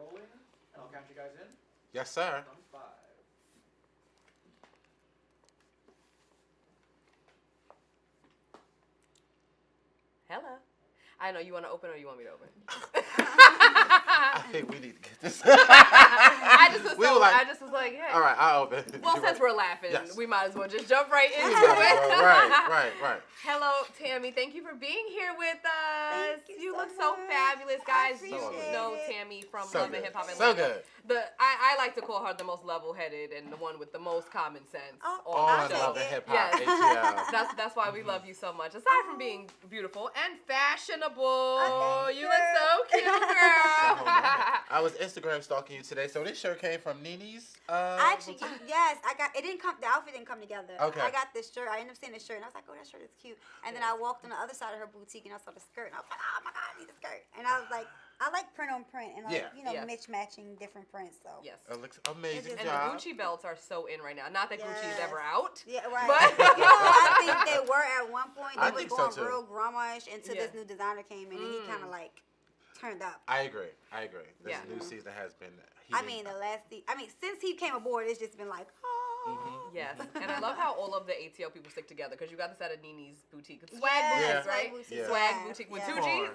rolling, and I'll count you guys in. Yes, sir. From 5. Hello. I know you want to open or you want me to open? I think we need to get this. I just was like, hey. All right, I'll open. Well, since we're laughing, Yes. we might as well just jump right into it. Right. Hello, Tammy. Thank you for being here with us. Thank you so look so much. fabulous, I guys. You appreciate know it. Tammy from So Love and good. Hip Hop So Atlanta. good. I like to call her the most level-headed and the one with the most common sense. Oh, On the show. Love and Hip Hop, Yes. ATL. That's why we love you so much. Aside from being beautiful and fashionable, thank you look so cute, girl. I was Instagram stalking you today, so this shirt came from Nini's. Actually, yes, I got it. Didn't come. The outfit didn't come together. Okay. I got this shirt. I ended up seeing the shirt, and I was like, "Oh, that shirt is cute." And then I walked on the other side of her boutique, and I saw the skirt, and I was like, "Oh my god, I need a skirt." And I was like, "I like print on print, and like, Yes. matching different prints." So Yes. It looks amazing. And the Gucci belts are so in right now. Not that Gucci is Yes. ever out. yeah, right. But- I think they were at one point. I They was think so, going too. real grandma-ish until Yeah. this new designer came in, and he kind of like turned up. I agree. This Yeah. new season has been. I mean, since he came aboard, it's just been like, oh. Yes, and I love how all of the ATL people stick together because you got this at a Nini's boutique. Swag Yes, boutique, right? Swag boutique, Yeah. Swag yes, boutique with yes. two G's.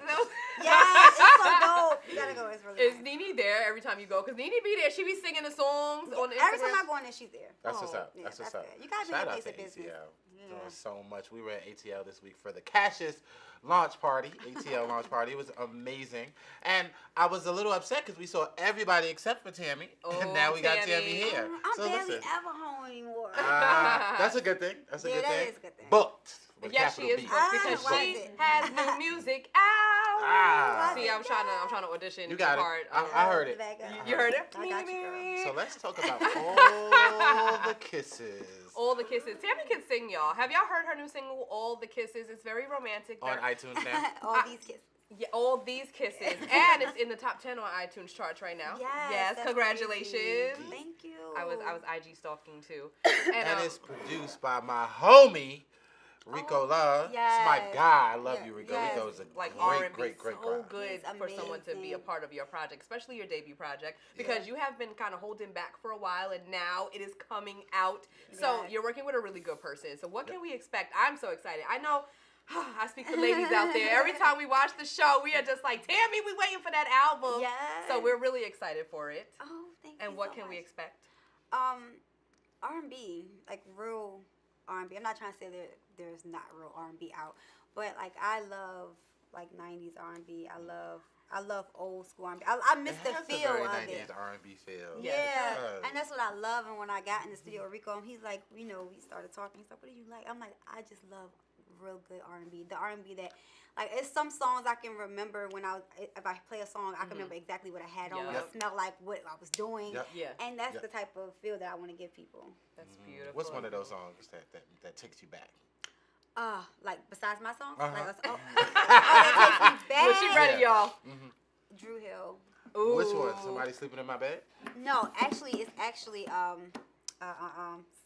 Yes, it's so dope. You gotta go. It's really Is nice. Nini there every time you go? Because Nini be there. She be singing the songs on Instagram. Every time I go in there, she's there. That's what's up. Yeah, That's what's that's up. good. You gotta be in Shout a out place to of business. ATL. Yeah. Doing so much. We were at ATL this week for the Cassius launch party. ATL launch party. It was amazing. And I was a little upset because we saw everybody except for Tammy. And now we got Tammy here. I'm So barely listen. ever home anymore. That's a good thing. That's a Yeah, good that thing. is a good thing. Booked. With Yes, she capital is B. booked because why she is it? has new music out. Ah. See, I'm trying to audition. You got it. part. I heard it. You heard it? I got you, girl. So let's talk about all the kisses. All the kisses. Tammy can sing, y'all. Have y'all heard her new single, All the Kisses? It's very romantic. On iTunes now. All these kids. Yeah, all these kisses. And it's in the top 10 on iTunes charts right now. Yes, that's congratulations. crazy. Thank you. I was IG stalking too. And it's produced by my homie, Rico Love. yes. It's my guy. I love Yeah, you, Rico. yes. Rico is a like great, R&B, great so guy. good He's for someone to be a amazing. part of your project, especially your debut project, because you have been kind of holding back for a while, and now it is coming out. So Yes. you're working with a really good person. So what can we expect? I'm so excited. I know. I speak to ladies out there. Every time we watch the show, we are just like, Tammy, we waiting for that album. Yes. So we're really excited for it. Oh, thank you. And what so can we much. expect? R&B, like real R&B. I'm not trying to say that there's not real R&B out, but like I love like 90s R&B. I love old school R&B. I miss the feel It of has a very it. 90s R&B feel. Yes, Yeah, it does. and that's what I love. And when I got in the studio with Rico, he's like, we started talking. He's like, what do you like? I'm like, I just love real good R&B. The R&B that, like, it's some songs I can remember if I play a song, I can remember exactly what I had on, what Yep. it smelled like, what I was doing. Yep. Yeah, And that's Yep. the type of feel that I want to give people. that's beautiful. What's one of those songs that takes you back? Like, besides my songs? Uh-huh. Like, that takes me back. Well, she ready, y'all. Drew Hill. Ooh. Which one? Somebody sleeping in my bed? No, it's actually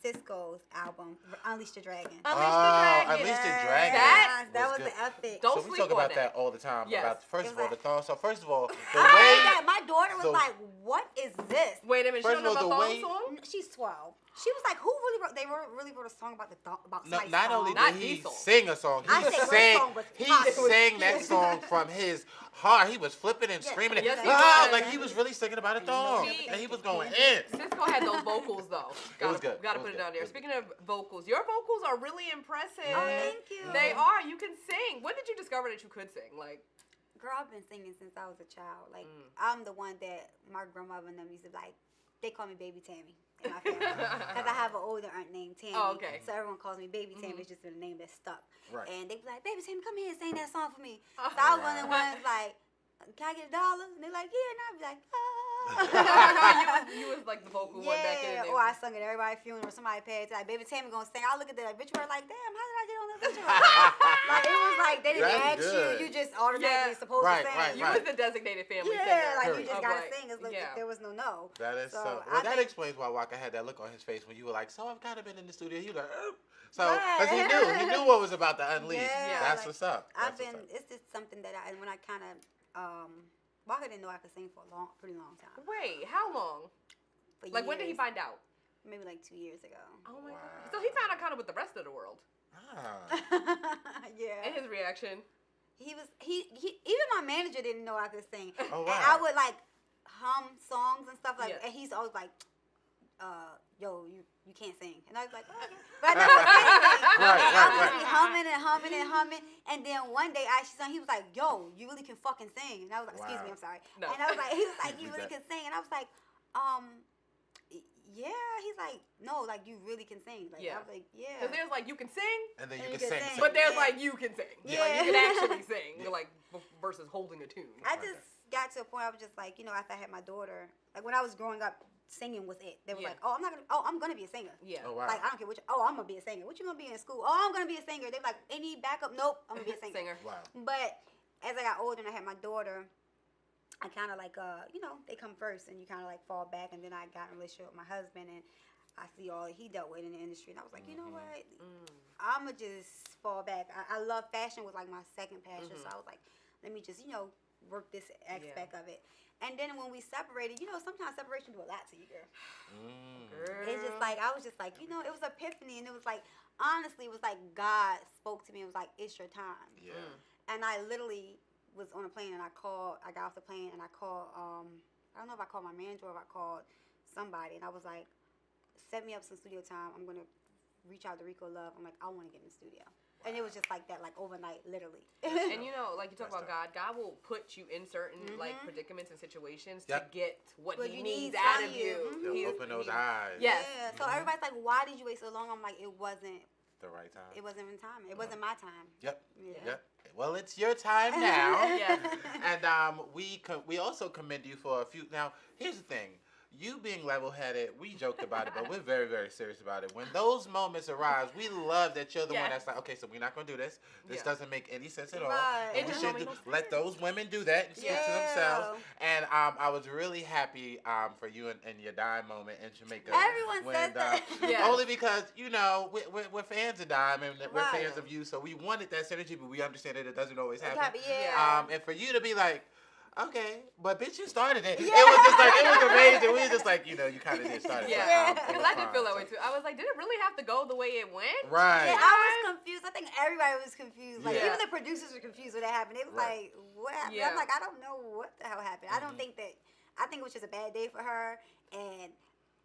Cisco's album, Unleash the Dragon. Unleash the Dragon. Unleash the Dragon. That that was good. the epic. Don't So we sleep talk on about that. that all the time. Yes. About first It of all, was the thong. So first of all, the I heard way. that. My daughter was so- like, "What is this?" Wait a minute, First she don't of know all, about the thong way- song? She's 12. She was like, "Who really wrote a song about about No, somebody's not song?" only Not did he the song. sing a song, I he said what sang. song was He hot. sang that song from his heart. He was flipping and Yes, screaming. yes, and, he was. like he was really singing about a thong, He- and he was going in. Cisco had those vocals though. was good. Gotta It was put it good. down there. It was Speaking of vocals, your vocals are really impressive. Oh, thank you. They are. You can sing. When did you discover that you could sing? Like, Girl, I've been singing since I was a child. Like, I'm the one that my grandmother and them used to be like, they call me Baby Tammy in my family. Because I have an older aunt named Tammy. Oh, okay. So everyone calls me Baby Tammy. It's just been a name that's stuck. Right. And they'd be like, Baby Tammy, come here and sing that song for me. So I was one of the ones like, can I get $1? And they're like, yeah. And I'd be like, you was like the vocal one back in the day. Or I sung at everybody's funeral or somebody passed. Like, Baby Tammy gonna sing. I look at the obituary like, damn, how did I get on the obituary? Like, it was like, they didn't That's ask good. you. You just automatically supposed Right, to sing. right, You was the designated family singer. Yeah, like, you Period. just Of gotta like, sing. It's like, yeah. there was no. That is So, so. I Well, that think- explains why Waka had that look on his face when you were like, "So I've kind of been in the studio." He was like, So, Right. because he knew what was about to unleash. Yeah, That's like, what's up. I've That's what's been. up. It's just something that when I kind of Waka didn't know I could sing for a pretty long time. Wait, how long? For Like, when did he years. find out? Maybe like 2 years ago. Oh my Wow. god. So he found out kind of with the rest of the world. Ah. Yeah. And his reaction. He even my manager didn't know I could sing. Oh, And wow. I would like hum songs and stuff like, Yeah. and he's always like, yo, you can't sing. And I was like, oh, okay. But I never sang anything. Right, And I right, would just right. be humming and humming and humming. And then one day I actually sang, he was like, yo, you really can fucking sing. And I was like, excuse me, Wow. I'm sorry. No. And I was like, he was like, you Read really that. can sing. And I was like, yeah. He's like, no, like you really can sing. Like, Yeah. I was like, yeah. Because there's like, you can sing, And then And you you can can sing. sing. but there's Yeah. like, you can sing. Like, Yeah. you can actually sing. Like, versus holding a tune. I just got to a point I was just like, after I had my daughter, like when I was growing up, singing was it. They were Yeah. like, I'm gonna be a singer. Yeah. Oh, wow. Like, I don't care I'm gonna be a singer. What you gonna be in school? Oh, I'm gonna be a singer. They were like, any backup? Nope, I'm gonna be a singer. Singer. Wow. But as I got older and I had my daughter, I kind of like, they come first and you kind of like fall back. And then I got in a relationship with my husband and I see all he dealt with in the industry. And I was like, you know what? I'm gonna just fall back. I love fashion was like my second passion. So I was like, let me just, work this aspect of it. And then when we separated, sometimes separation do a lot to you, girl. Mm. It's just like, I was just like, it was epiphany. And it was like, honestly, it was like God spoke to me. It was like, it's your time. Yeah. And I literally was on a plane and I got off the plane and I called, I don't know if I called my manager or if I called somebody. And I was like, set me up some studio time. I'm going to reach out to Rico Love. I'm like, I want to get in the studio. And it was just like that, like overnight, literally. And like you talk That's about God will put you in certain like predicaments and situations Yep. to get what What he you needs need out from of you. you. Mhm. He'll open those eyes. Yes. Yeah. So everybody's like, why did you wait so long? I'm like, it wasn't The right time. in time. It wasn't my time. Yep. Yeah. Yep. Well, it's your time now. Yes. And we also commend you for a few. Now, here's the thing. You being level-headed, we joked about it, but we're very, very serious about it. When those moments arise, we love that you're the one Yes. that's like, okay, so we're not going to do this. This Yeah. doesn't make any sense at all. Right. And It we just should don't make no let those women do that and speak to Yeah. themselves. And I was really happy for you and your Dime moment in Jamaica. Everyone says that. Yeah. Only because, we're fans of Dime and we're Right. fans of you, so we wanted that synergy, but we understand that it doesn't always happen. Yeah. And for you to be like, okay, but bitch, you started it. Yeah. It was just like, it was amazing. We were just like, you kind of did start it. Yeah. But, Because I did feel that way too. I was like, did it really have to go the way it went? Right. Yeah, I was confused. I think everybody was confused. Like, Yeah. even the producers were confused when that happened. They was Right. like, what happened? Yeah. I'm like, I don't know what the hell happened. I don't think I think it was just a bad day for her. And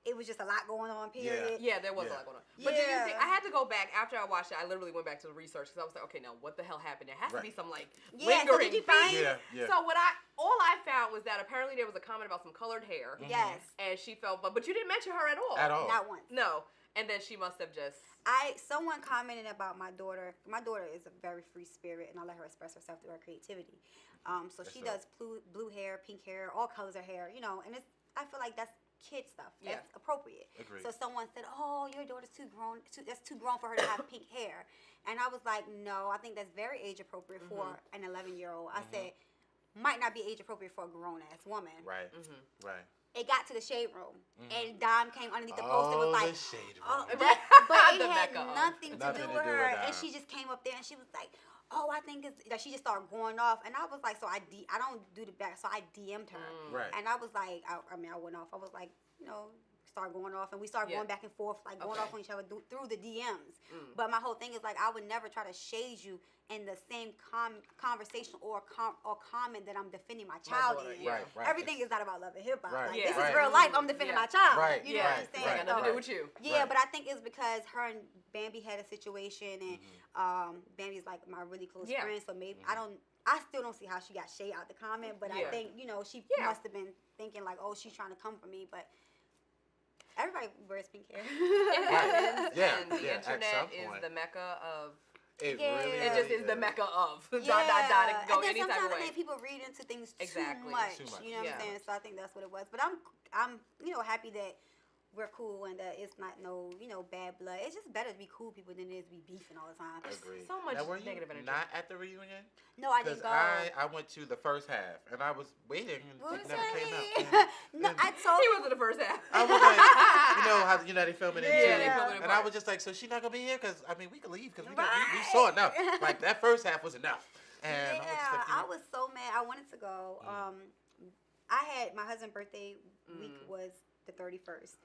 it was just a lot going on, period. Yeah, there was a Yeah. lot going on. But did you Yeah. think, I had to go back after I watched it. I literally went back to the research because I was like, okay, now what the hell happened? There has to be Right. some like Yeah, so lingering did you thing. find- Yeah. So all I found was that apparently there was a comment about some colored hair, Yes. and she felt, but you didn't mention her at all. At all. Not once. No, and then she must have just. Someone commented about my daughter. My daughter is a very free spirit, and I let her express herself through her creativity. So That's she dope. does blue hair, pink hair, all colors of hair, and I feel like that's kid stuff. Yeah. That's appropriate. Agreed. So someone said, "Oh, your daughter's too grown. That's too grown for her to have pink hair," and I was like, "No, I think that's very age appropriate for an 11-year-old." I said, "Might not be age appropriate for a grown ass woman." Right. Right. It got to the shade room, and Dime came underneath the post and was like, the shade Oh, room. but it The had Mecca of. nothing to Nothing do to with do her, with and that. she just came up there and she was like, "Oh, I think it's that." She just started going off, and I was like, "So I don't do the back," so I DM'd her, Right. and I was like, I went off. I was like, start going off, and we started going back and forth, like going off on each other through the DMs. But my whole thing is like, I would never try to shade you in the same conversation or comment that I'm defending my child daughter, in. yeah. Right. Everything is not about love and hip hop. Right. Like, Yeah. this Right. is real life. I'm defending my child. Right. You know what I'm Right. saying? Ain't got nothing to do with you. Yeah, Right. but I think it's because her and Bambi had a situation, and Bambi's like my really close Yeah. friend. So maybe I still don't see how she got shade out the comment, but Yeah. I think she Yeah. must have been thinking like, oh, she's trying to come for me, but. Everybody wears pink hair. It is, Yeah, and the yeah, at internet some is point. the mecca of. It Yeah. really, It just really is the mecca of. Dot, Yeah. dot, dot. It can go And then any type sometimes of I way. think people read into things Exactly. too much. Too much. You know what Yeah. I'm saying? So I think that's what it was. But I'm happy that we're cool and that it's not no bad blood. It's just better to be cool people than it is to be beefing all the time. Agreed. So much now, were you negative energy. not at the reunion? No, I Because didn't go. I went to the first half and I was waiting and What it was never came that? out. No, And I told He was in the first half. I was like, how they filming it Yeah, too. they filming it And I part. was just like, so she not gonna be here? Because I mean, we could leave because we Right. saw enough. Like that first half was enough. And yeah, I was I was so mad. I wanted to go. I had my husband's birthday week was the 31st.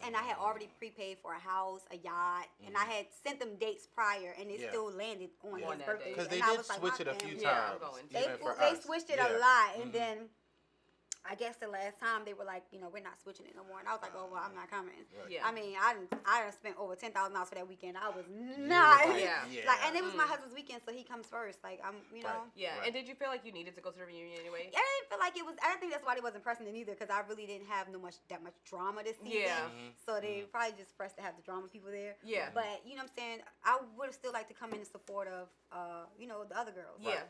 And I had already prepaid for a house, a yacht, and I had sent them dates prior, and it still landed on his birthday. Because they and I did was like, switch my it a few family- times. They switched it a lot, and then I guess the last time they were like, we're not switching it no more, and I was like, oh well, I'm not coming. Right. Yeah. I mean, I done spent over $10,000 for that weekend. I was not. Like, and it was my husband's weekend, so he comes first. Like, I'm, know. Yeah. And did you feel like you needed to go to the reunion anyway? I didn't feel like it was. I don't think that's why they wasn't pressing it either, because I really didn't have that much drama this season. Yeah. So they probably just pressed to have the drama people there. Yeah. But you know what I'm saying? I would have still liked to come in support of, the other girls. Yeah.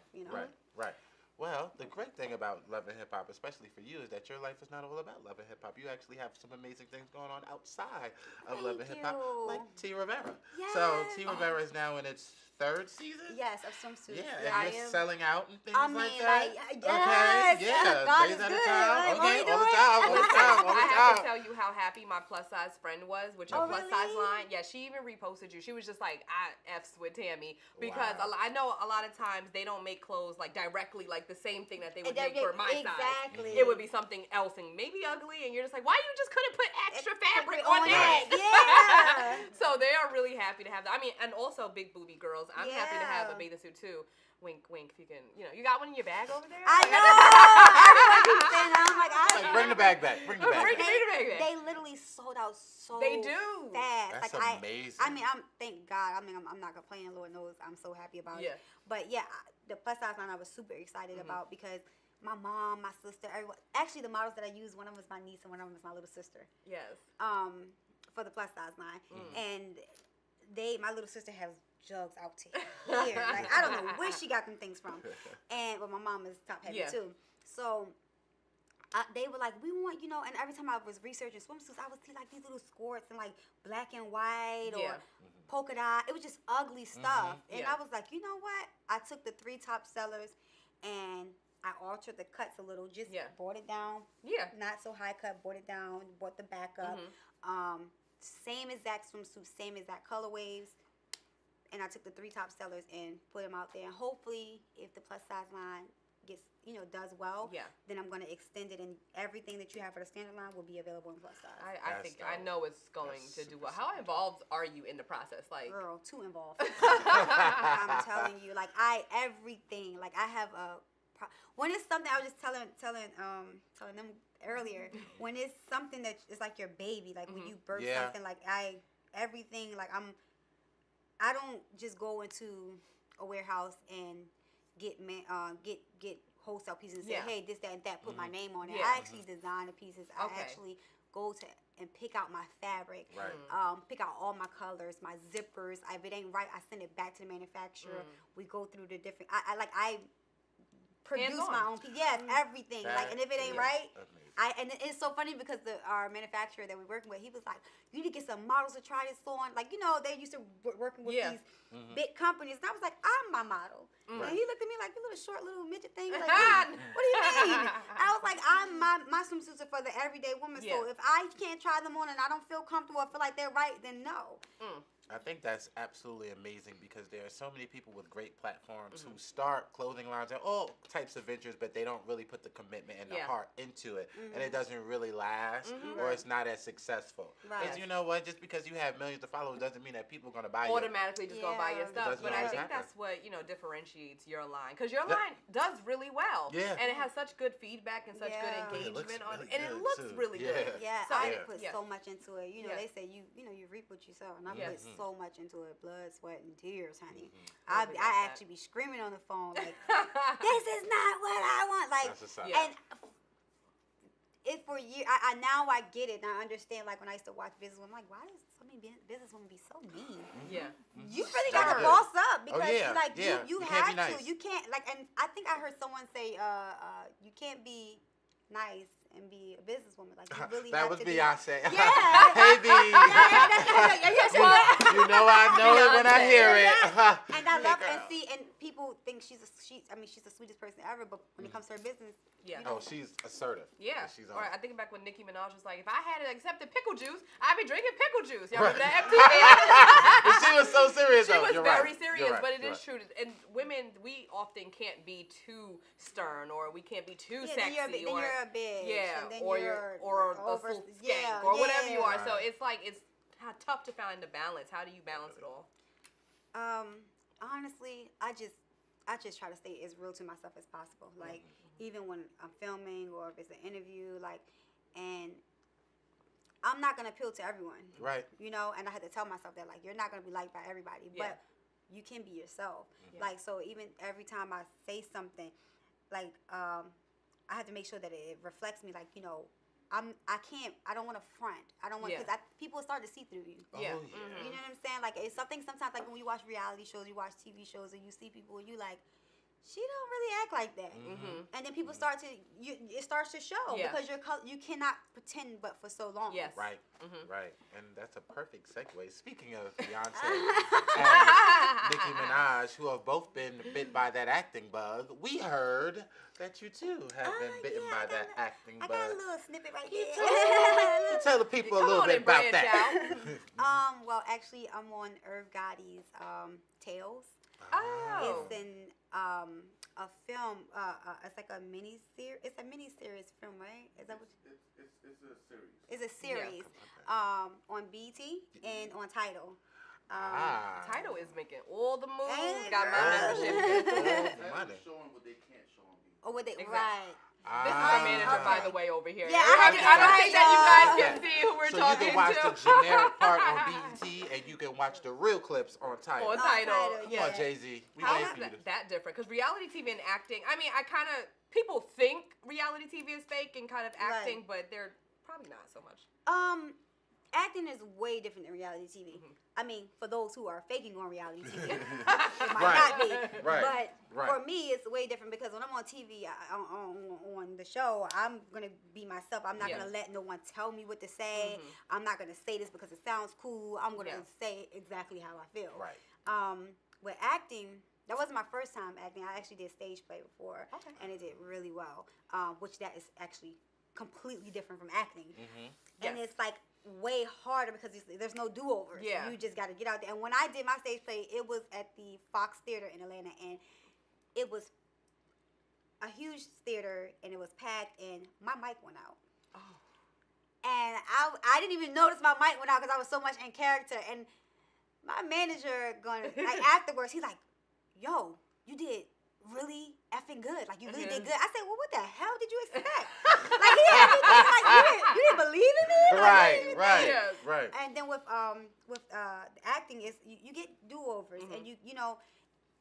Right. Well, the great thing about Love and Hip Hop, especially for you, is that your life is not all about Love and Hip Hop. You actually have some amazing things going on outside of Love and Hip Hop, like T. Rivera. Yes. So T. Rivera is now in its 3rd season. Yes, of Swimsuit. Yeah, and you're selling out and things like that. Yes. Okay, yeah, God days is at a good. time. Like, Okay, what all we the doing? time, all the time, all the I have to time. tell you how happy my plus size friend was with your plus size line. Yeah, she even reposted you. She was just like, I F's with Tammy because I know a lot of times they don't make clothes like directly like the same thing that they would make for my size. Exactly. It would be something else and maybe ugly, and you're just like, why you just couldn't put extra fabric on on that? Yeah. So they are really happy to have that. I mean, and also big booby girls. I'm happy to have a Yeah. bathing suit too. Wink, wink. If you can, you got one in your bag over there. I know. Everyone keeps saying that. I'm like, Like, bring the bag back. Bring the bag Bring back. the bag back. They literally sold out so They do. fast. That's like amazing. I mean, thank God. I mean, I'm not complaining. Lord knows, I'm so happy about it. But yeah, the plus size line I was super excited about because my mom, my sister, everyone. Actually, the models that I use, one of them is my niece and one of them is my little sister. Yes. For the plus size line, and my little sister has jugs out to here. Like, I don't know where she got them things from. And my mom is top heavy too. So they were like, we want, and every time I was researching swimsuits, I would see like these little skirts and like black and white or polka dot. It was just ugly stuff. And I was like, you know what? I took the 3 top sellers and I altered the cuts a little, just brought it down. Yeah. Not so high cut, brought it down, brought the back up. Same exact swimsuit, same exact colorways. And I took the 3 top sellers and put them out there. And hopefully, if the plus size line gets, does well, then I'm going to extend it. And everything that you have for the standard line will be available in plus size. I know it's going to do well. How involved are you in the process? Like, girl, too involved. I'm telling you, like everything. Like I have when it's something I was just telling them earlier. When it's something that is like your baby, like when you birth something, like everything, like I don't just go into a warehouse and get wholesale pieces and say, hey, this, that, and that, put my name on it. I actually design the pieces. I actually go to and pick out my fabric, pick out all my colors, my zippers. If it ain't right, I send it back to the manufacturer. We go through the different. I produce my own piece. Yes, everything. Like, and if it ain't right, and it's so funny because our manufacturer that we're working with, he was like, you need to get some models to try this on. Like, they used to working with these big companies. And I was like, I'm my model. And he looked at me like, you little short little midget thing. Like, what do you mean? I was like, my swimsuits are for the everyday woman. So if I can't try them on and I don't feel comfortable or feel like they're right, then no. I think that's absolutely amazing because there are so many people with great platforms who start clothing lines and all types of ventures, but they don't really put the commitment and the heart into it, and it doesn't really last, or it's not as successful. Because you know what? Just because you have millions of followers doesn't mean that people are going to buy automatically just go buy your stuff. But I think that's what differentiates your line, because your line does really well, and it has such good feedback and such good engagement on it, and it looks really good. Yeah, so I put so much into it. They say you reap what you sow, and I put so much into it, blood, sweat, and tears, honey. I actually be screaming on the phone like, this is not what I want. Like, and it for years. I now I get it. And I understand. Like when I used to watch business, I'm like, why does so many businesswomen be so mean? You really gotta boss up because you have to. You can't and I think I heard someone say, you can't be nice and be a businesswoman. Like, you really That have was to be. Beyonce. Yeah. Hey, B. You know I know it when I hear it. And I love Hey, and girl. see, and people think she's the sweetest person ever, but when it comes to her business, Yeah. you know, Oh, she's assertive. Yeah. She's Or on. I think back when Nicki Minaj was like, if I had accepted pickle juice, I'd be drinking pickle juice. Y'all remember that But she was so serious, She though. was You're very right. serious, You're right. but it You're is true. And women, we often can't be too stern, or we can't be too yeah, sexy, then you're a bitch. yeah, and then or you're or a over, full skank, yeah, or whatever you are. Right. So it's like it's tough to find the balance. How do you balance it all? Honestly, I just try to stay as real to myself as possible. Like, even when I'm filming or if it's an interview, like, and I'm not gonna appeal to everyone. Right. You know, and I had to tell myself that, like, you're not gonna be liked by everybody, Yeah. but you can be yourself. Yeah. Like, so even every time I say something, like, I have to make sure that it reflects me. Like, you know, I don't want to front. I don't want, Yeah. because people start to see through you. Yeah. Oh, yeah. You know what I'm saying? Like, it's something sometimes, like, when you watch reality shows, you watch TV shows, and you see people, and you like, she don't really act like that. Mm-hmm. And then people start to, it starts to show, Yeah. because you cannot pretend but for so long. Yes. Right. Mhm. Right. And that's a perfect segue. Speaking of Beyonce and Nicki Minaj, who have both been bit by that acting bug, we heard that you too have been bitten yeah, by I that got acting I bug. got a little snippet right You here. tell the people a Come little on bit and about branch that. Well, actually, I'm on Irv Gotti's Tales. Oh. It's in a film. It's like a mini series. It's a mini series film, right? Is that what? It's a series. It's a series. Yeah. On BT and on Tidal. Title is making all the moves. Ain't it, Got my girl? membership. Oh, money. Showing what they can't show on TV. Or what they Exactly. right? This is the manager, by okay. the way, over here. Yeah, I I had don't to think that you guys Yeah. can see who we're So talking you can watch to. the generic part on BET, and you can watch the real clips on Tidal. On On Tidal. Tidal, Come yeah. on, Jay-Z. We How wait is for you to... that different? Because reality TV and acting, I mean, people think reality TV is fake and kind of acting, but they're probably not so much. Acting is way different than reality TV. I mean, for those who are faking on reality TV, it might Right. not be. Right. But Right. for me, it's way different because when I'm on TV, on the show, I'm gonna be myself. I'm not Yeah. gonna let no one tell me what to say. I'm not gonna say this because it sounds cool. I'm gonna say exactly how I feel. Right. With acting, that wasn't my first time acting. I actually did stage play before, Okay. and it did really well. Which that is actually completely different from acting. And Yes. it's like way harder because there's no do-overs. Yeah. You just got to get out there. And when I did my stage play, it was at the Fox Theater in Atlanta, and it was a huge theater, and it was packed, and my mic went out. Oh. And I didn't even notice my mic went out because I was so much in character. And my manager like afterwards, he's like, "Yo, you did really effing good. Like, you really did good." I said, "Well, what the hell did you expect?" Like, he had me thinking, like, you didn't believe in me? Like, Right. Yeah. Right. And then with acting, is you get do-overs, and you know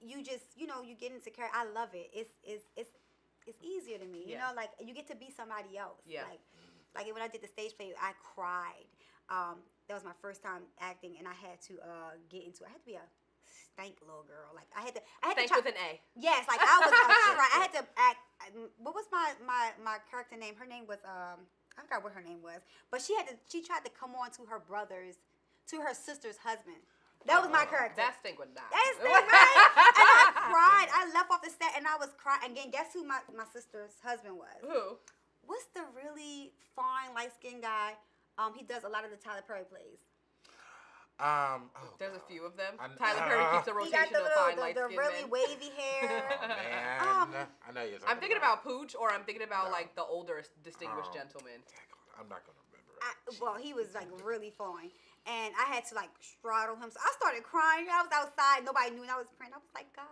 you just you get into character. I love it. It's easier to me. You know, like, you get to be somebody else. Yeah. Like when I did the stage play, I cried. That was my first time acting, and I had to I had to be a stank little girl. Like, I had to Thanks try, with an A. yes, like I was I had to act. What was my character name? Her name was I forgot what her name was, but she tried to come on to her sister's husband. That was my character. That stink would not. That's it, right? And I cried. I left off the set and I was crying. Again, guess who my sister's husband was? Who? What's the really fine, light-skinned guy? He does a lot of the Tyler Perry plays. There's a few of them. I- Tyler Perry keeps a He got rotation of fine light the skinned really men. wavy hair. Oh, man. I know you're talking I'm thinking about Pooch, or I'm thinking about No. like the older distinguished gentleman. I'm not going to remember it. Well, he was like really fine. And I had to like straddle him. So I started crying. I was outside. Nobody knew. And I was praying. I was like, "God,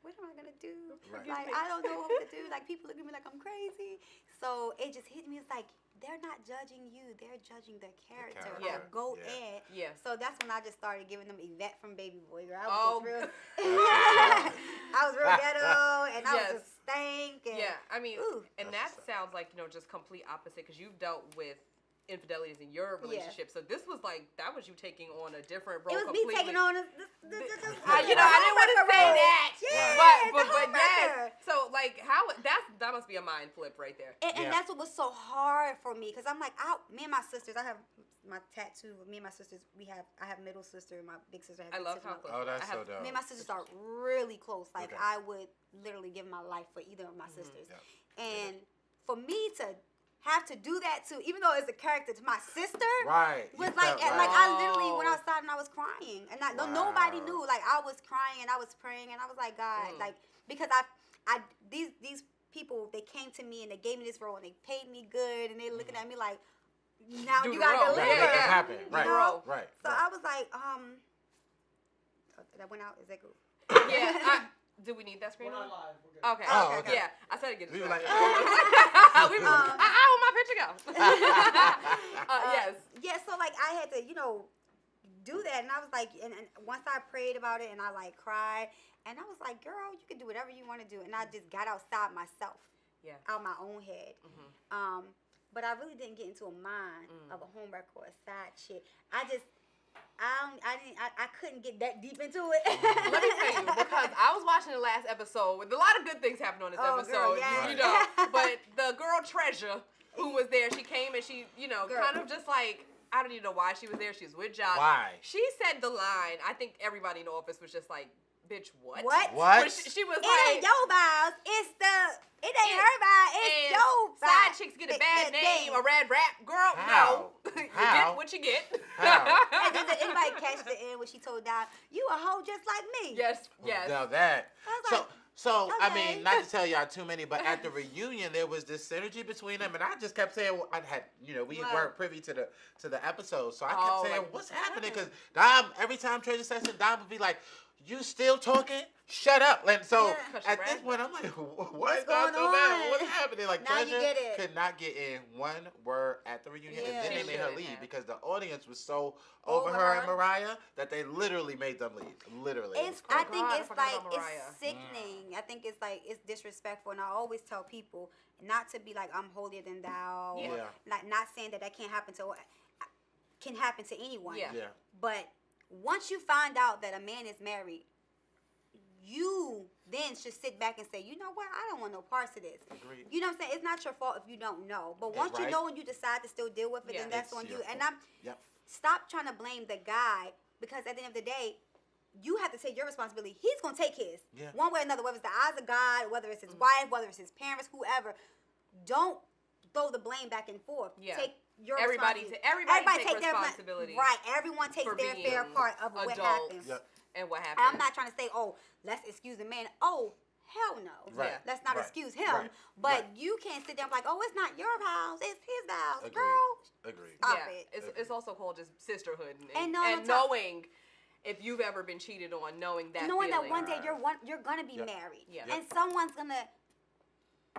what am I going to do? Right. Like, I don't know what to do. Like, people look at me like I'm crazy." So it just hit me. It's like, they're not judging you. They're judging their character. character. Yeah. Like, go Yeah. in. Yeah. So that's when I just started giving them Yvette from Baby Boy. Girl. I was Oh. just real. That's I was real ghetto. And I Yes. was just stank. And, Yeah, I mean, Ooh. and That's that sounds like, just complete opposite, because you've dealt with infidelities in your relationship. So this was like, that was you taking on a different role It was completely. me taking on I didn't want to say that. Yeah, But yes. So like, how that must be a mind flip right there. And that's what was so hard for me, because I'm like, me and my sisters, I have my tattoo. Me and my sisters, I have middle sister, my big sister has I big love sister. how close. Oh, that's so dope. Me and my sisters are really close. Like, Okay. I would literally give my life for either of my sisters. Yeah. And for me to have to do that to, even though it's a character, to my sister, Right. was You like, felt like right. I literally went outside and I was crying, and nobody Wow. knew. Like, I was crying and I was praying, and I was like, God, like, because these people, they came to me and they gave me this role and they paid me good, and they looking at me like, now Do you the gotta role. deliver. Make this happen. You Right. know? Right. So right. I was like, that went out. Is that good? Yeah. Do we need that screen? We're on? not live. We're good. Okay. Oh, okay. Yeah. I said to get We were distracted. like, we were, where my picture go? Yes. Yeah, so like I had to, do that, and I was like, and once I prayed about it, and I like cried, and I was like, girl, you can do whatever you want to do, and I just got outside myself, out my own head. But I really didn't get into a mind of a homewrecker or a side chick. I couldn't get that deep into it. Let me tell you, because I was watching the last episode. A lot of good things happened on this episode, girl, yes. you know. But the girl Treasure, who was there, she came and she, Girl. kind of just like, I don't even know why she was there. She was with Josh. Why? She said the line. I think everybody in the office was just like, "Bitch, what?" What? What? But she was It like, ain't your vows. It ain't her vows. It's and your side vows. chicks get a bad name, thing. a red rap. Girl, How? no. You How? get what you get. How? And then did anybody catch the end when she told Don, "You a hoe just like me"? Yes, yes. Now that. I was So, like, so I okay. mean, not to tell y'all too many, but at the reunion there was this synergy between them, and I just kept saying, I had, we What? weren't privy to the episode, so I Oh, kept saying, like, what's happening? Because Dom, every time Treasure says something, Dom would be like, "You still talking? Shut up!" And so Yeah. 'Cause she at this ragged. point, I'm like, What's "What's going going on? on? What's happening?" Like Now you Treasure get it. could not get in one word at the reunion, Yeah. and then She they made her shouldn't leave have. because the audience was so over her and Mariah that they literally made them leave. Literally, it was I crazy. think God, I it's forgot like about Mariah. it's sickening. I think it's like it's disrespectful, and I always tell people not to be like I'm holier than thou. Yeah. Or, like not saying that can't happen to anyone. Yeah. Yeah. But once you find out that a man is married, you then should sit back and say, you know what, I don't want no parts of this. Agreed. You know what I'm saying? It's not your fault if you don't know. But Yeah, once you right. know and you decide to still deal with it, Yeah. then that's It's on you. your And fault. I'm Yep. stop trying to blame the guy, because at the end of the day, you have to take your responsibility. He's gonna take his. Yeah. One way or another, whether it's the eyes of God, whether it's his wife, whether it's his parents, whoever. Don't throw the blame back and forth. Yeah. Take your Everybody responsibility. take their responsibility. Right. Everyone takes for their being fair part of what adults. happened. Yep. And what And happened? I'm not trying to say, oh, let's excuse the man. Oh, hell no. Right. Yeah. Let's not Right. excuse him. Right. But Right. you can't sit there and be like, oh, it's not your vows, it's his vows. Agreed. Girl, Agreed. stop yeah, it. it's also called just sisterhood and And no, on top- knowing if you've ever been cheated on, knowing that Knowing feeling. that one day you're gonna be Yep. married. Yeah. And someone's gonna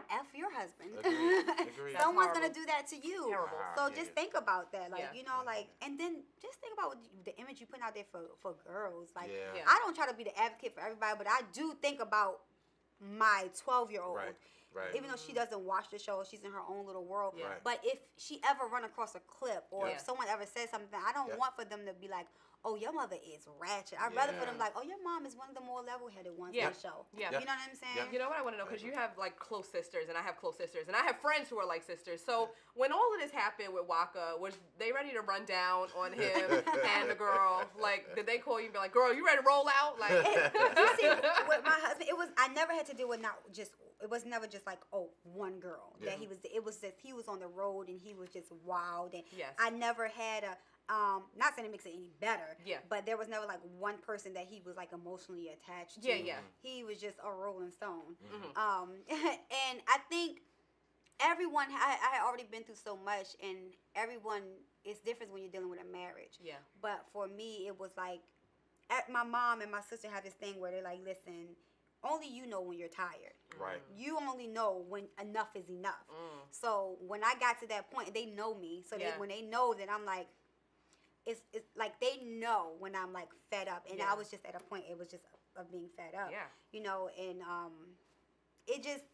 F your husband. Agreed. Agreed. That's Someone's horrible. gonna do that to you. Terrible. So Yeah, just yeah. think about that. Like, Yeah. and then just think about the image you put out there for girls. Like, Yeah. Yeah. I don't try to be the advocate for everybody, but I do think about my 12-year-old. Right. Right. Even though she doesn't watch the show, she's in her own little world. Yeah. Right. But if she ever run across a clip, or Yeah. if someone ever says something, I don't Yeah. want for them to be like, oh, your mother is ratchet. I'd rather for Yeah. them like, oh, your mom is one of the more level-headed ones Yeah. on the show. Yeah. You know what I'm saying? Yeah. You know what I want to know? Because you have like close sisters, and I have close sisters, and I have friends who are like sisters. So when all of this happened with Waka, was they ready to run down on him and the girl? Like, did they call you and be like, "Girl, you ready to roll out?" Like, You see, with my husband, I never had to deal with it was never just like, oh, one girl. Yeah. That it was just, he was on the road and he was just wild. And Yes. I never had not saying it makes it any better. Yeah. But there was never like one person that he was like emotionally attached to. Yeah, yeah. He was just a rolling stone. Mhm. And I think everyone, I had already been through so much, and everyone, it's different when you're dealing with a marriage. Yeah. But for me, it was like, my mom and my sister have this thing where they're like, listen, only you know when you're tired. Right. You only know when enough is enough. Mm. So when I got to that point, they know me. So Yeah. when they know that I'm like, it's like they know when I'm like fed up. And Yeah. I was just at a point, it was just of being fed up. Yeah. You know, and it just,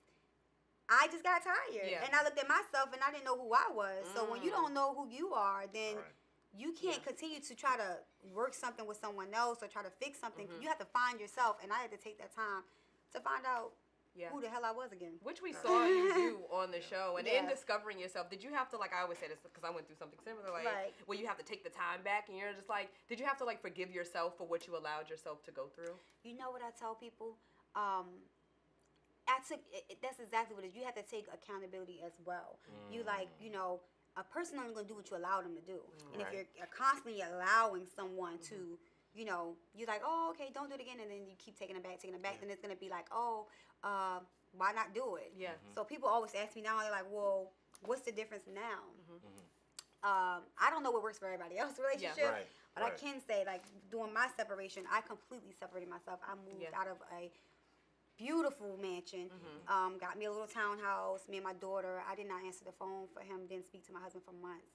I just got tired. Yeah. And I looked at myself and I didn't know who I was. So when you don't know who you are, then Right. you can't continue to try to work something with someone else or try to fix something. You have to find yourself. And I had to take that time to find out who the hell I was again. Which we saw you do on the show. And in Yeah. discovering yourself, did you have to, like I always say this because I went through something similar, like Right. where you have to take the time back and you're just like, did you have to like forgive yourself for what you allowed yourself to go through? You know what I tell people? That's exactly what it is. You have to take accountability as well. You like, a person only gonna do what you allow them to do. And if Right. you're constantly allowing someone to, you're like, oh, okay, don't do it again, and then you keep taking it back, then it's gonna be like, oh, why not do it? Yeah. So people always ask me now, they're like, well, what's the difference now? I don't know what works for everybody else's relationship, Right. but I Right. can say, like, during my separation, I completely separated myself. I moved out of a beautiful mansion, got me a little townhouse, me and my daughter. I did not answer the phone for him, didn't speak to my husband for months.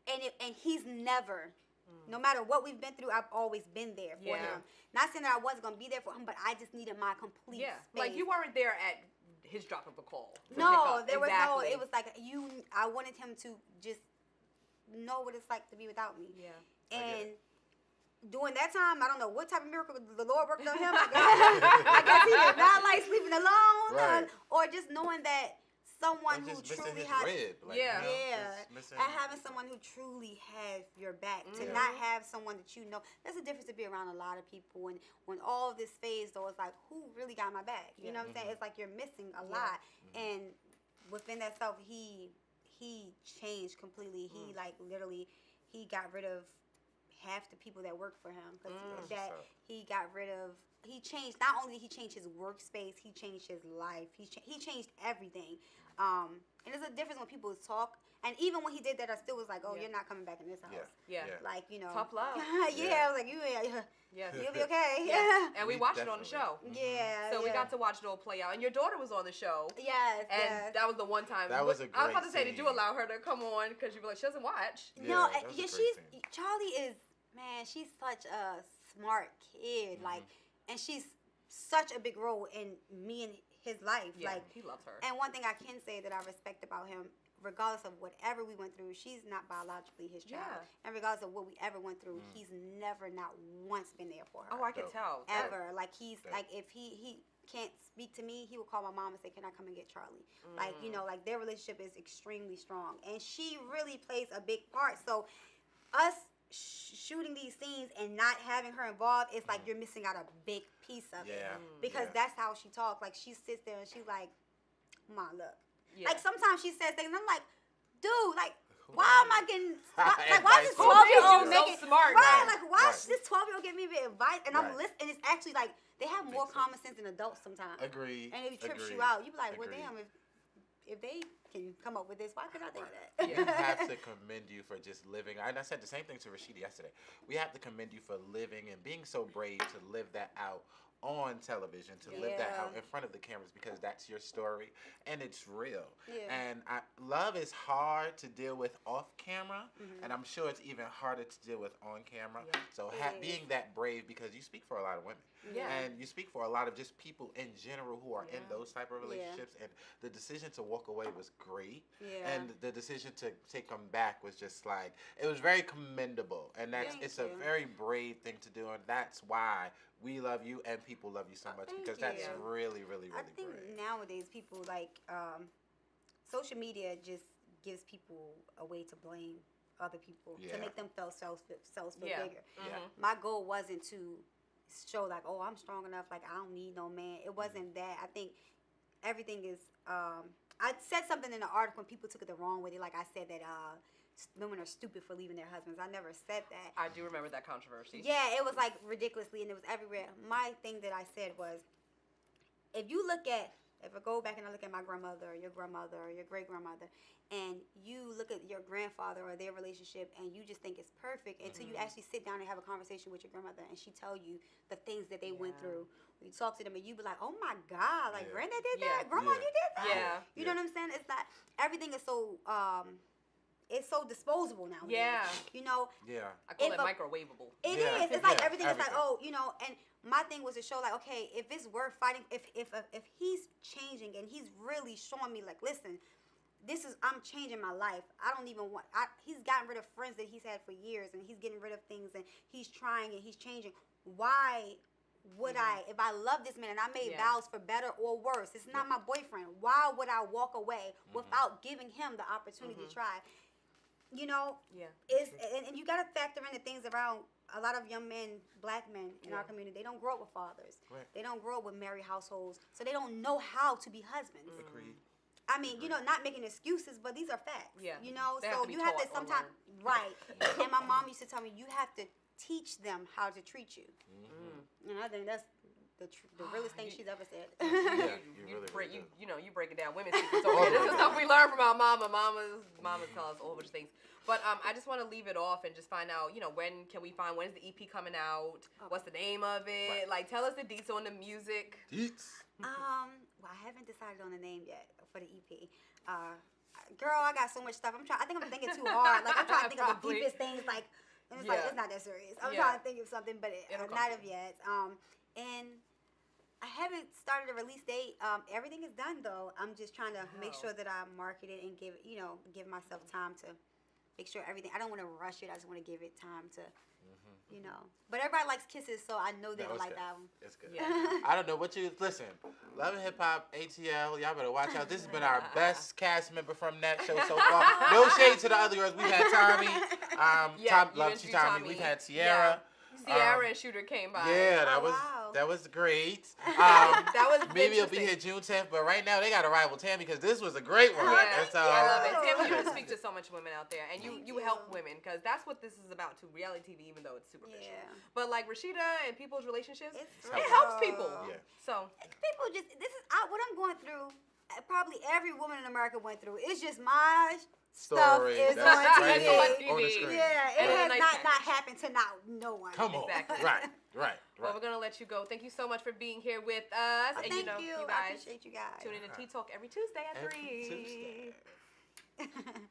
And he's never, no matter what we've been through, I've always been there for him. Not saying that I wasn't going to be there for him, but I just needed my complete space. Like you weren't there at his drop of a call. No, there was no, it was like, I wanted him to just know what it's like to be without me. Yeah. And during that time, I don't know what type of miracle the Lord worked on him. I guess he did not like sleeping alone, Right. or just knowing that someone who Just missing truly his has, rib. Like, Yeah. just missing- and having someone who truly has your back, to not have someone that there's a difference to be around a lot of people, and when all of this phase though, it's like, who really got my back? You know what I'm saying? It's like you're missing a lot, and within that self, he changed completely. He like literally, he got rid of half the people that work for him, because he got rid of. He changed. Not only did he change his workspace, he changed his life. He changed everything. And there's a difference when people talk. And even when he did that, I still was like, "Oh, you're not coming back in this house." Yeah. Like Tough love. I was like, Yes. you'll be okay. Yeah. And we We watched it on the definitely- show. Yeah. So we got to watch it all play out. And your daughter was on the show. Yes. And that was the one time. That was a I was about great to say, did you scene. allow her to come on? Because you were like, she doesn't watch. No, that was a great she's scene. Charlie is, man, she's such a smart kid, like, and she's such a big role in me and his life, Yeah, like, he loves her. and one thing I can say that I respect about him, regardless of whatever we went through, she's not biologically his child, and regardless of what we ever went through, he's never, not once been there for her. Oh, I can tell. Ever. Like, he's like, if he can't speak to me, he will call my mom and say, "Can I come and get Charlie?" Like, like their relationship is extremely strong, and she really plays a big part. So us shooting these scenes and not having her involved, it's like you're missing out a big piece of it, because that's how she talks. Like, she sits there and she's like, "Mom, look." Like, sometimes she says things and I'm like, "Dude, like, why am I getting why is this 12-year-old so making smart? right? Right, Like, why right. is this 12-year-old giving me advice?" And I'm Right. listening, and it's actually like they have more Makes common sense than adults sometimes. Agreed. And it trips Agreed. you out. You be like, "Well, Agreed. damn, if they can come up with this, why could I think of We that?" have to commend you for just living. And I said the same thing to Rashida yesterday. We have to commend you for living and being so brave to live that out on television, to live that out in front of the cameras, because that's your story and it's real. And love is hard to deal with off camera, and I'm sure it's even harder to deal with on camera. So being that brave, because you speak for a lot of women. And you speak for a lot of just people in general who are in those type of relationships. And the decision to walk away was great. And the decision to take them back was just like, it was very commendable. And it's a very brave thing to do. And that's why we love you and people love you so much, because that's really, really, really I think brave. nowadays people like social media just gives people a way to blame other people, to make them feel bigger. My goal wasn't to show like, "Oh, I'm strong enough, like I don't need no man." It wasn't that. I think everything is I said something in the article and people took it the wrong way. Like, I said that women are stupid for leaving their husbands. I never said that. I do remember that controversy. Yeah, it was like ridiculously, and it was everywhere. My thing that I said was, if I go back and I look at my grandmother, or your grandmother, or your great grandmother, and you look at your grandfather or their relationship, and you just think it's perfect until you actually sit down and have a conversation with your grandmother, and she tell you the things that they went through. You talk to them, and you be like, "Oh my God, like Granddad did that, Grandma, you did that." Yeah. You know what I'm saying? It's not, everything is so it's so disposable now. Yeah. You know. Yeah. I call it If a- microwavable. It Yeah. is. It's like Yeah, everything is like, everything. oh, you know, and my thing was to show like, okay, if it's worth fighting, if he's changing and he's really showing me like, listen, I'm changing my life. I don't even want. He's gotten rid of friends that he's had for years, and he's getting rid of things, and he's trying and he's changing. Why would I, if I love this man and I made vows for better or worse, it's not my boyfriend. Why would I walk away without giving him the opportunity to try? You know, it's and you got to factor in the things around a lot of young men, black men in our community. They don't grow up with fathers. Right. They don't grow up with married households, so they don't know how to be husbands. Agreed. I mean, you know, not making excuses, but these are facts. Yeah. You know, They so have to be you have to taught or sometimes right. And my mom used to tell me, you have to teach them how to treat you. And I think that's the realest thing she's ever said. Yeah, You break it down. Women's secrets over here. This is stuff we learn from our mama. Mamas tell us a whole bunch of things. But I just want to leave it off and just find out, you know, when's the EP coming out? What's the name of it? Right. Like, tell us the deets on the music. Deets. Well, I haven't decided on the name yet for the EP. Girl, I got so much stuff. I think I'm thinking too hard. Like, I'm trying to think of the Probably. deepest things. Like, and it's like, it's not that serious. I'm trying to think of something, but not of yet. And I haven't started a release date. Everything is done though. I'm just trying to make sure that I market it and give myself time to make sure everything. I don't want to rush it. I just want to give it time to, you know. But everybody likes Kisses, so I know they don't like that one. It's good. Yeah. I don't know what you listen. Love and Hip Hop, ATL. Y'all better watch out. This has been our best cast member from that show so far. No shade to the other girls. We've had Tommy. Love you, Tommy. We've had Sierra. Sierra and Shooter came by. Yeah, wow. that was great. That was Maybe it'll be interesting. here June 10th, but right now they got to rival Tammy because this was a great one. Yeah, And so, I love it. Oh. Tammy, you speak to so much women out there, and you Thank help you. women because that's what this is about too. Reality TV, even though it's superficial. Yeah. But like Rashida and people's relationships, It's it helps real. people. Yeah. So People just what I'm going through. Probably every woman in America went through. It's just my stuff Story. is That's on right TV. here on the screen. Yeah, it And has a nice not package. happened to no one. Come on. Exactly. Right. well, we're gonna let you go. Thank you so much for being here with us. Oh, And thank you I guys appreciate you guys. tune in to Tea Talk every Tuesday at Every 3. Tuesday.